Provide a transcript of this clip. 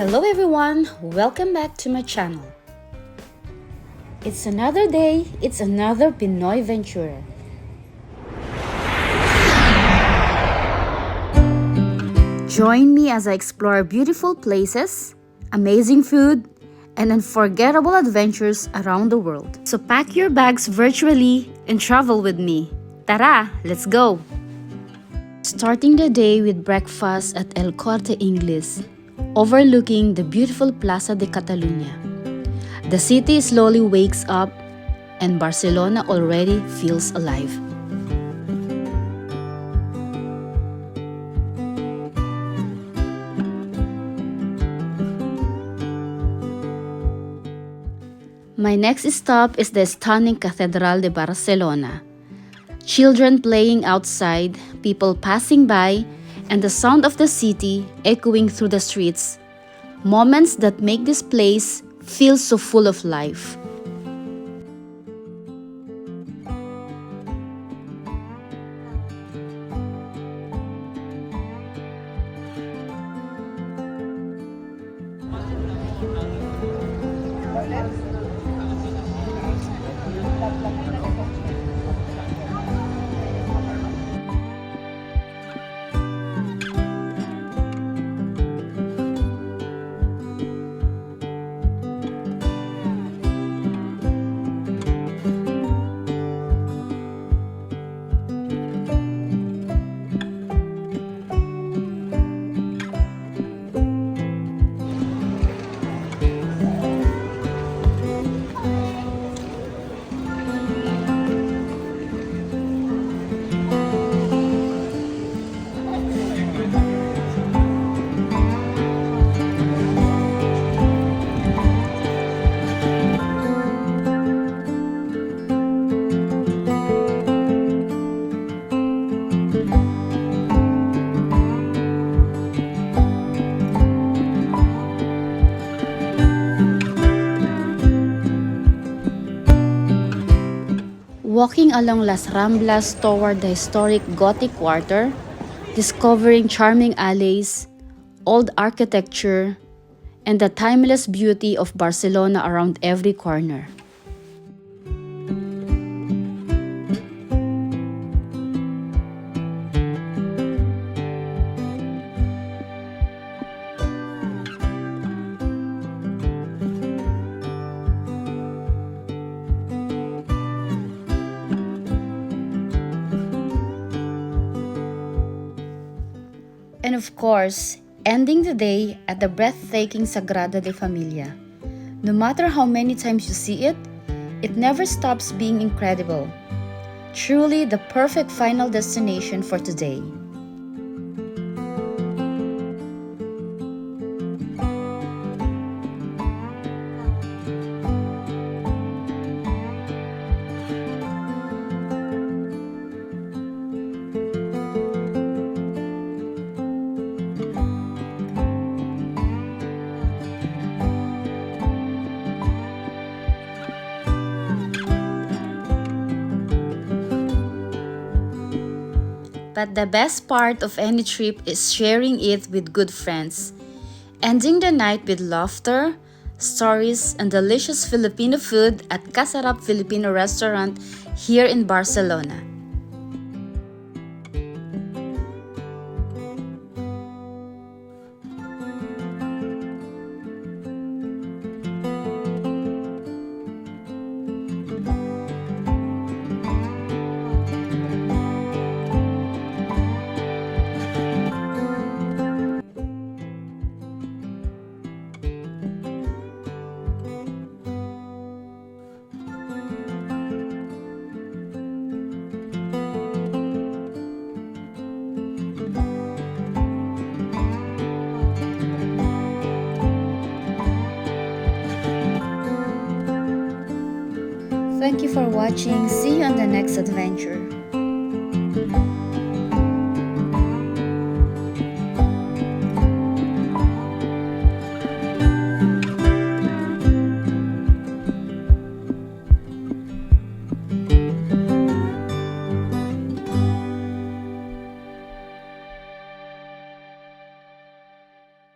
Hello everyone, welcome back to my channel. It's another day, it's another Pinoy venture. Join me as I explore beautiful places, amazing food, and unforgettable adventures around the world. So pack your bags virtually and travel with me. Tara, let's go! Starting the day with breakfast at El Corte Inglés, overlooking the beautiful Plaza de Catalunya. The city slowly wakes up and Barcelona already feels alive. My next stop is the stunning Cathedral de Barcelona. Children playing outside, people passing by, and the sound of the city echoing through the streets. Moments that make this place feel so full of life. Walking along Las Ramblas toward the historic Gothic quarter, discovering charming alleys, old architecture, and the timeless beauty of Barcelona around every corner. And of course, ending the day at the breathtaking Sagrada de Familia. No matter how many times you see it, it never stops being incredible. Truly the perfect final destination for today. But the best part of any trip is sharing it with good friends, ending the night with laughter, stories, and delicious Filipino food at Kasarap Filipino restaurant here in Barcelona. Thank you for watching. See you on the next adventure.